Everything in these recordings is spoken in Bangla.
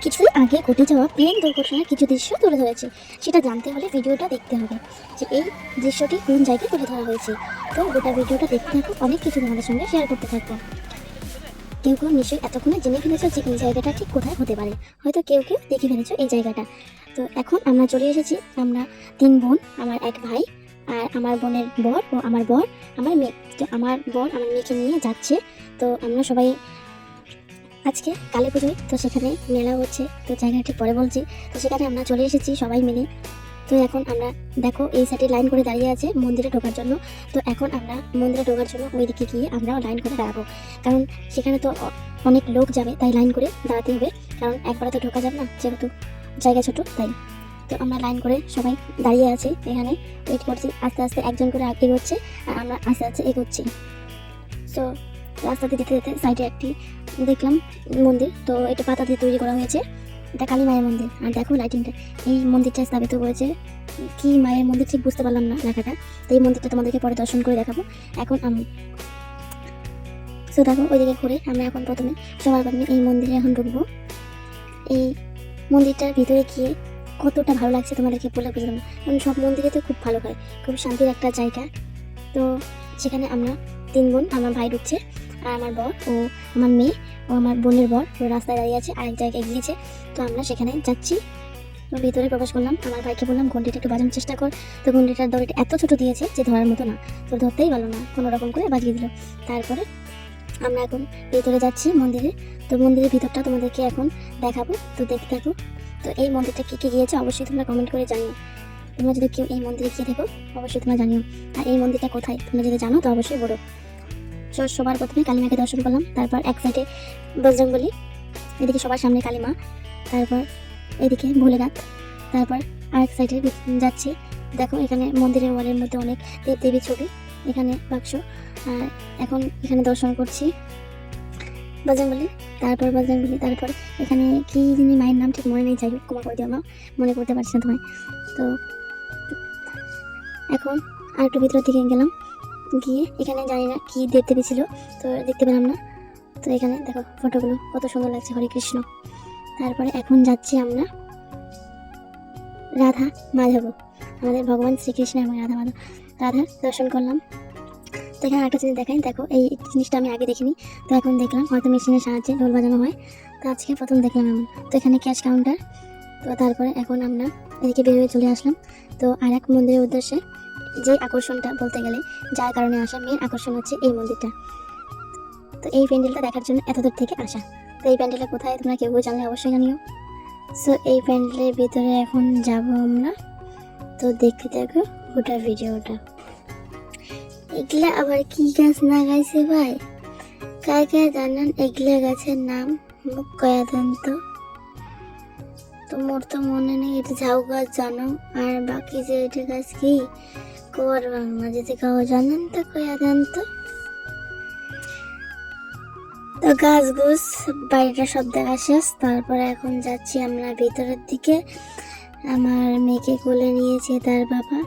কিছুদিন আগে ঘটে যাওয়া প্লেন দুর্ঘটনার কিছু দৃশ্য তুলে ধরেছে। সেটা জানতে হলে ভিডিওটা দেখতে হবে যে এই দৃশ্যটি কোন জায়গায় তুলে ধরা হয়েছে। তো গোটা ভিডিওটা দেখতে থাকো, অনেক কিছু তোমাদের সঙ্গে শেয়ার করতে থাকবো। কেউ কেউ নিশ্চয়ই এতক্ষণে জেনে ফেলেছো যে এই জায়গাটা ঠিক কোথায় হতে পারে, হয়তো কেউ কেউ দেখে ফেলেছো এই জায়গাটা। তো এখন আমরা চলে এসেছি, আমরা 3 বোন, আমার এক ভাই আর আমার বোনের বর ও আমার বর, আমার মেয়ে। তো আমার বর আমার মেয়েকে নিয়ে যাচ্ছে। তো আমরা সবাই আজকে কালী পুজোয়, তো সেখানে মেলা হচ্ছে, তো জায়গাটি পরে বলছি। তো সেখানে আমরা চলে এসেছি সবাই মিলে। তো এখন আমরা দেখো এই সাইডে লাইন করে দাঁড়িয়ে আছে মন্দিরে ঢোকার জন্য। তো এখন আমরা মন্দিরে ঢোকার জন্য ওইদিকে গিয়ে আমরাও লাইন করে দাঁড়াবো, কারণ সেখানে তো অনেক লোক যাবে, তাই লাইন করে দাঁড়াতে হবে, কারণ একবারে তো ঢোকা যাবে না, যেহেতু জায়গা ছোট তাই। তো আমরা লাইন করে সবাই দাঁড়িয়ে আছি, এখানে ওয়েট করছি। আস্তে আস্তে একজন করে এগোচ্ছে আর আমরা আস্তে আস্তে এগোচ্ছি। তো রাস্তাতে যেতে যেতে সাইডে একটি দেখলাম মন্দির, তো এটা পাতা দিয়ে তৈরি করা হয়েছে, এটা কালী মায়ের মন্দির। আর দেখো লাইটিংটা, এই মন্দিরটা স্থাপিত করেছে কি মায়ের মন্দির ঠিক বুঝতে পারলাম না লেখাটা, তো এই মন্দিরটা তোমাদেরকে পরে দর্শন করে দেখাবো। এখন আমি তো দেখো ওইদিকে ঘুরে আমরা এখন প্রথমে সবার প্রথমে এই মন্দিরে এখন ঢুকবো। এই মন্দিরটার ভিতরে গিয়ে কতটা ভালো লাগছে তোমাদেরকে বলে বুঝলাম না, কারণ সব মন্দিরে তো খুব ভালো হয়, খুব শান্তির একটা জায়গা। তো সেখানে আমরা 3 বোন, আমার ভাই ঢুকছে আর আমার বর ও আমার মেয়ে ও আমার বোনের বর রাস্তায় দাঁড়িয়ে আছে, আরেক জায়গায় গিয়েছে। তো আমরা সেখানে যাচ্ছি, তো ভিতরে প্রবেশ করলাম। আমার ভাইকে বললাম ঘন্টিটা একটু বাজানোর চেষ্টা কর, তো ঘন্টিটার দড়িটা এত ছোট দিয়েছে যে ধরার মতো না, তো ধরতেই পারলো না, কোনো রকম করে বাজিয়ে দিল। তারপরে আমরা এখন ভিতরে যাচ্ছি মন্দিরে। তো মন্দিরের ভিতরটা তোমাদেরকে এখন দেখাবো, তো দেখতে থাকো। তো এই মন্দিরটা কে কে গিয়েছে অবশ্যই তোমরা কমেন্ট করে জানিও। তোমরা যদি কেউ এই মন্দিরে গিয়ে দেখো অবশ্যই তোমরা জানিও, আর এই মন্দিরটা কোথায় তোমরা যদি জানো তো অবশ্যই বলো। সবার প্রথমে কালীমাকে দর্শন করলাম, তারপর এক সাইডে বজরংবলী, এদিকে সবার সামনে কালীমা, তারপর এদিকে ভোলেনাথ, তারপর আরেক সাইডে যাচ্ছি। দেখো এখানে মন্দিরের ওয়ালের মধ্যে অনেক দেব দেবীর ছবি, এখানে বাক্স। আর এখন এখানে দর্শন করছি বজরংবলী, তারপর এখানে কি যিনি মায়ের নাম ঠিক মনে নেই, যাই হোক ক্ষমা করে দিও, আমার মনে করতে পারছি না তোমায়। তো এখন আর একটু ভিতরের দিকে গেলাম, গিয়ে এখানে জানি না কি দেবদেবী ছিল, তো দেখতে পেলাম না। তো এখানে দেখো ফটোগুলো কত সুন্দর লাগছে, হরে কৃষ্ণ। তারপরে এখন যাচ্ছি আমরা রাধা মাধব, আমাদের ভগবান শ্রীকৃষ্ণ এবং রাধার দর্শন করলাম। তো এখানে একটা জিনিস দেখাই, দেখো এই জিনিসটা আমি আগে দেখিনি, তো এখন দেখলাম হয়তো মেশিনের সাহায্যে ঢোল বাজানো হয়, তো আজকে প্রথম দেখলাম এমন। তো এখানে ক্যাশ কাউন্টার। তো তারপরে এখন আমরা এদিকে বের হয়ে চলে আসলাম। তো আর এক মন্দিরের উদ্দেশ্যে, যে আকর্ষণটা বলতে গেলে যার কারণে আসা, মেন আকর্ষণ হচ্ছে এই মন্দিরটা। তো এই প্যান্ডেলটা দেখার জন্য এত দূর থেকে আসা। তো এই প্যান্ডেলটা কোথায় তোমরা কেউ জানলে অবশ্যই জানিও। সো এই প্যান্ডেলের ভিতরে এখন যাব আমরা, তো দেখতে থাকো গোটা ভিডিওটা। এগুলা আবার কি গাছ লাগাইছে ভাই, কায় কায় জানেন এগুলা গাছের নাম? মুখ কয়া দেন তো। মোর তো মনে নেই, এটা ঝাউ গাছ জানো, আর বাকি যে এটা গাছ কি কর বাংলা, যদি কাউ জানেন তো কয়া দেন তো। তো গাছ গুছ বাড়িটা সব দেখা শেষ, তারপরে এখন যাচ্ছি আমরা ভিতরের দিকে। আমার মেয়েকে কোলে নিয়েছে তার বাবা।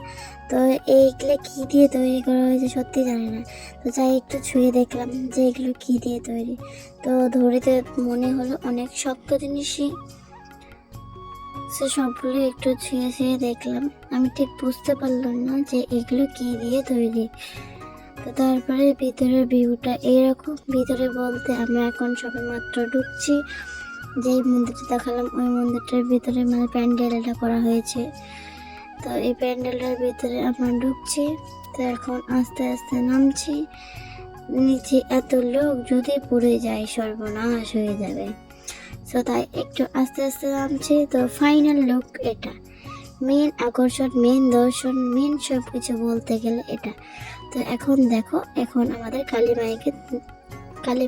তো এইগুলো কি দিয়ে তৈরি করা হয়েছে সত্যি জানি না, তো যাই একটু ছুঁয়ে দেখলাম যে এগুলো কি দিয়ে তৈরি। তো ধরিতে মনে হলো অনেক শক্ত জিনিসই, সে সবগুলো একটু ছুঁয়ে ছুঁয়ে দেখলাম, আমি ঠিক বুঝতে পারলাম না যে এগুলো কি দিয়ে তৈরি। তো তারপরে ভিতরের ভিউটা এরকম, ভিতরে বলতে আমরা এখন সবে মাত্র ঢুকছি। যেই মন্দিরটা দেখালাম ওই মন্দিরটার ভিতরে মানে প্যান্ডেলটা করা হয়েছে। তো এই প্যান্ডেলটার ভিতরে আমরা ঢুকছি, তো এখন আস্তে আস্তে নামছি নিচে। এত লোক যদি পড়ে যায় সর্বনাশ হয়ে যাবে, তো তাই একটু আস্তে আস্তে নামছি। তো ফাইনাল লুক এটা, মেন আকর্ষণ, মেন দর্শন, মেন সব কিছু বলতে গেলে এটা। তো এখন দেখো, এখন আমাদের কালী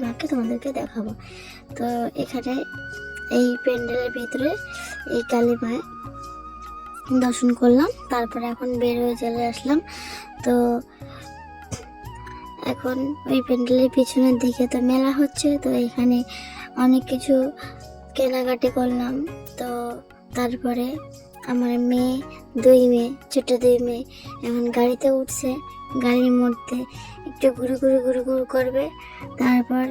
মাকে তোমাদেরকে দেখাবো। তো এখানে এই প্যান্ডেলের ভিতরে এই কালী মায়ের দর্শন করলাম, তারপরে এখন বের হয়ে চলে আসলাম। তো এখন ওই প্যান্ডেলের পিছনের দিকে তো মেলা হচ্ছে, তো এখানে অনেক কিছু কেনাকাটি করলাম। তো তারপরে আমার মেয়ে, 2 মেয়ে, ছোট 2 মেয়ে এখন গাড়িতে উঠছে, গাড়ির মধ্যে একটু ঘুরু ঘুরু করবে। তারপর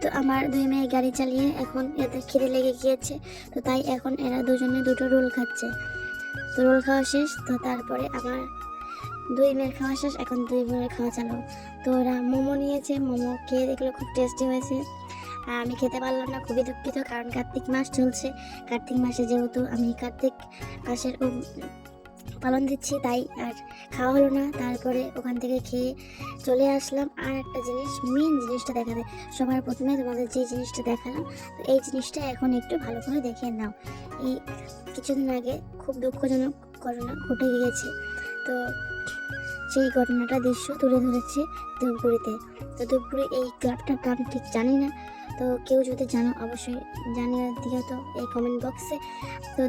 তো আমার দুই মেয়ে গাড়ি চালিয়ে এখন এদের খিদে লেগে গিয়েছে, তো তাই এখন এরা দুজনে দুটো রোল খাচ্ছে। তো রোল খাওয়া শেষ, তো তারপরে আমার দুই মেয়ের খাওয়া শেষ, এখন দুই বোনের খাওয়া চালু। তো ওরা মোমো নিয়েছে, মোমো খেয়ে দেখলো খুব টেস্টি হয়েছে। আর আমি খেতে পারলাম না, খুবই দুঃখিত, কারণ কার্তিক মাস চলছে। কার্তিক মাসে যেহেতু আমি কার্তিক মাসের পালন দিচ্ছি, তাই আর খাওয়া হলো না। তারপরে ওখান থেকে খেয়ে চলে আসলাম। আর একটা জিনিস, মেন জিনিসটা দেখাতে, সবার প্রথমে তোমাদের যে জিনিসটা দেখালাম, তো এই জিনিসটা এখন একটু ভালো করে দেখে নাও। এই কিছুদিন আগে খুব দুঃখজনক ঘটনা ঘটে গিয়েছে, তো সেই ঘটনাটা দৃশ্য তুলে ধরেছে ধূপগুড়িতে। তো ধূপগুড়ি এই ক্লাবটার নাম ঠিক জানি না, তো কেউ যদি জানো অবশ্যই জানিয়ে দিও তো এই কমেন্ট বক্সে। তো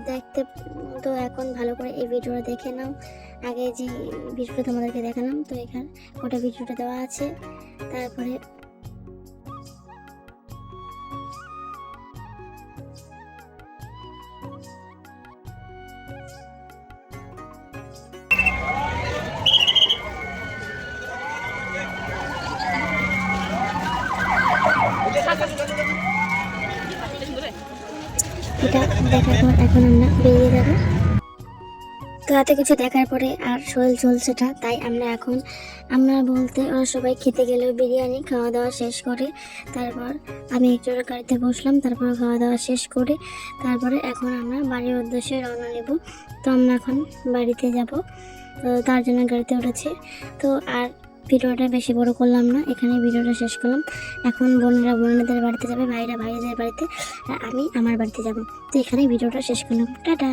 তো এখন ভালো করে এই ভিডিওটা দেখে নাও। আগে যে ভিডিওটা তোমাদেরকে দেখালাম, তো এখানে গোটা ভিডিওটা দেওয়া আছে। তারপরে এটা দেখার পর এখন আমরা বেরিয়ে যাবো। তো এত কিছু দেখার পরে আর শরীর চলছে না, তাই আমরা বলতে ওরা সবাই খেতে গেলেও বিরিয়ানি খাওয়া দাওয়া শেষ করে তারপর আমি একটু গাড়িতে বসলাম। তারপর খাওয়া দাওয়া শেষ করে তারপরে এখন আমরা বাড়ির উদ্দেশ্যে রওনা নেব। তো আমরা এখন বাড়িতে যাব, তো তার জন্য গাড়িতে উঠেছি। তো আর ভিডিওটা বেশি বড় করলাম না, এখানে ভিডিওটা শেষ করলাম। এখন বোনেরা বোনেদের বাড়িতে যাবে, ভাইরা ভাইদের বাড়িতে, আর আমি আমার বাড়িতে যাব। তো এখানে ভিডিওটা শেষ করলাম। টাটা।